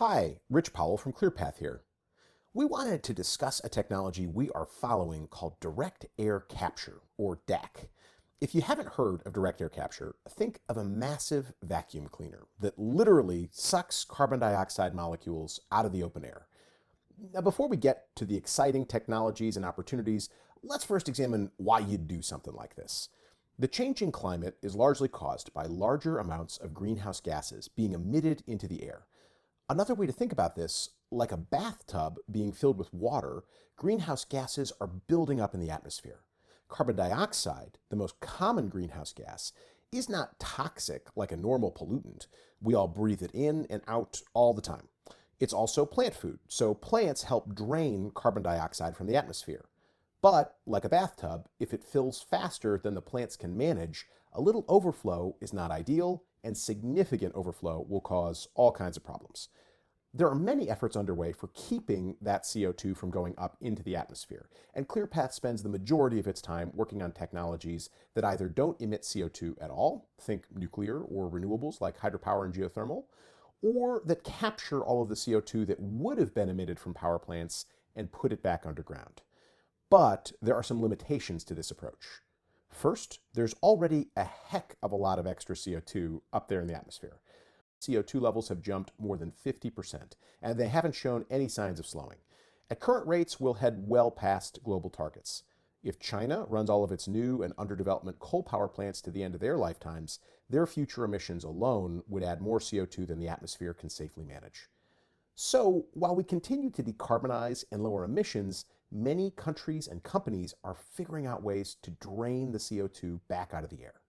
Hi, Rich Powell from ClearPath here. We wanted to discuss a technology we are following called direct air capture, or DAC. If you haven't heard of direct air capture, think of a massive vacuum cleaner that literally sucks carbon dioxide molecules out of the open air. Now, before we get to the exciting technologies and opportunities, let's first examine why you'd do something like this. The changing climate is largely caused by larger amounts of greenhouse gases being emitted into the air. Another way to think about this, like a bathtub being filled with water, greenhouse gases are building up in the atmosphere. Carbon dioxide, the most common greenhouse gas, is not toxic like a normal pollutant. We all breathe it in and out all the time. It's also plant food, so plants help drain carbon dioxide from the atmosphere. But, like a bathtub, if it fills faster than the plants can manage, a little overflow is not ideal, and significant overflow will cause all kinds of problems. There are many efforts underway for keeping that CO2 from going up into the atmosphere, and ClearPath spends the majority of its time working on technologies that either don't emit CO2 at all, think nuclear or renewables like hydropower and geothermal, or that capture all of the CO2 that would have been emitted from power plants and put it back underground. But there are some limitations to this approach. First, there's already a heck of a lot of extra CO2 up there in the atmosphere. CO2 levels have jumped more than 50%, and they haven't shown any signs of slowing. At current rates, we'll head well past global targets. If China runs all of its new and under development coal power plants to the end of their lifetimes, their future emissions alone would add more CO2 than the atmosphere can safely manage. So, while we continue to decarbonize and lower emissions, many countries and companies are figuring out ways to drain the CO2 back out of the air.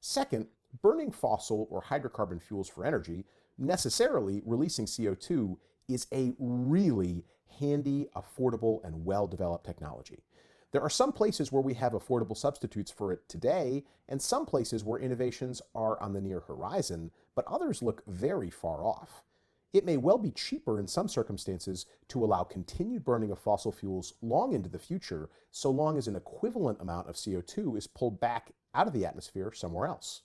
Second, burning fossil or hydrocarbon fuels for energy, necessarily releasing CO2, is a really handy, affordable, and well-developed technology. There are some places where we have affordable substitutes for it today, and some places where innovations are on the near horizon, but others look very far off. It may well be cheaper in some circumstances to allow continued burning of fossil fuels long into the future, so long as an equivalent amount of CO2 is pulled back out of the atmosphere somewhere else.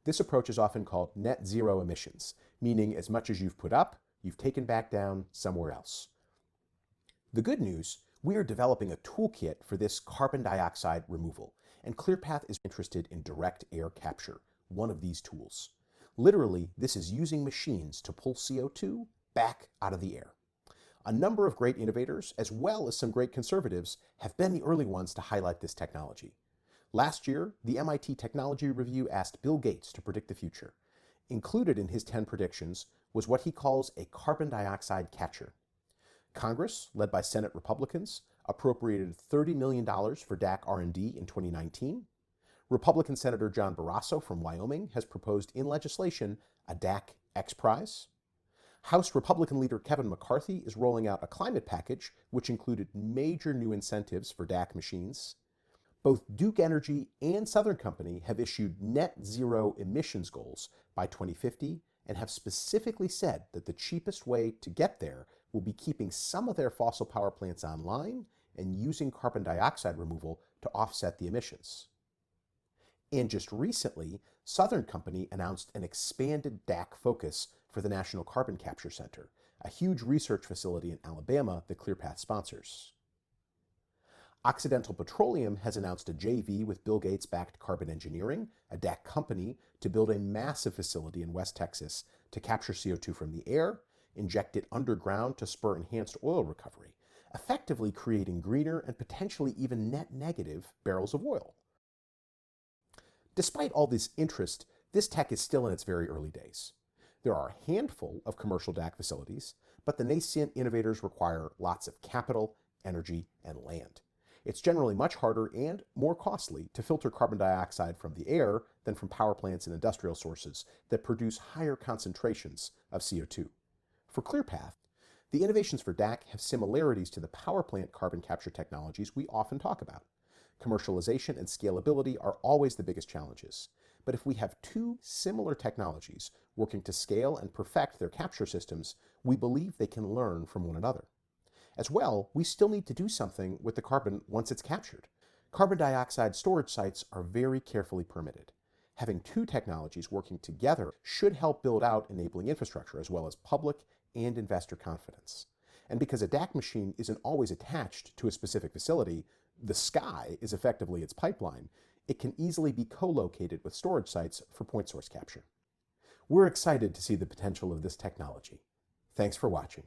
This approach is often called net zero emissions, meaning as much as you've put up, you've taken back down somewhere else. The good news, we are developing a toolkit for this carbon dioxide removal, and ClearPath is interested in direct air capture, one of these tools. Literally, this is using machines to pull CO2 back out of the air. A number of great innovators, as well as some great conservatives, have been the early ones to highlight this technology. Last year, the MIT Technology Review asked Bill Gates to predict the future. Included in his 10 predictions was what he calls a carbon dioxide catcher. Congress, led by Senate Republicans, appropriated $30 million for DAC R&D in 2019. Republican Senator John Barrasso from Wyoming has proposed in legislation a DAC X Prize. House Republican leader Kevin McCarthy is rolling out a climate package which included major new incentives for DAC machines. Both Duke Energy and Southern Company have issued net zero emissions goals by 2050 and have specifically said that the cheapest way to get there will be keeping some of their fossil power plants online and using carbon dioxide removal to offset the emissions. And just recently, Southern Company announced an expanded DAC focus for the National Carbon Capture Center, a huge research facility in Alabama that ClearPath sponsors. Occidental Petroleum has announced a JV with Bill Gates-backed Carbon Engineering, a DAC company, to build a massive facility in West Texas to capture CO2 from the air, inject it underground to spur enhanced oil recovery, effectively creating greener and potentially even net negative barrels of oil. Despite all this interest, this tech is still in its very early days. There are a handful of commercial DAC facilities, but the nascent innovators require lots of capital, energy, and land. It's generally much harder and more costly to filter carbon dioxide from the air than from power plants and industrial sources that produce higher concentrations of CO2. For ClearPath, the innovations for DAC have similarities to the power plant carbon capture technologies we often talk about. Commercialization and scalability are always the biggest challenges. But if we have two similar technologies working to scale and perfect their capture systems, we believe they can learn from one another. As well, we still need to do something with the carbon once it's captured. Carbon dioxide storage sites are very carefully permitted. Having two technologies working together should help build out enabling infrastructure as well as public and investor confidence. And because a DAC machine isn't always attached to a specific facility, the sky is effectively its pipeline, it can easily be co-located with storage sites for point source capture. We're excited to see the potential of this technology. Thanks for watching.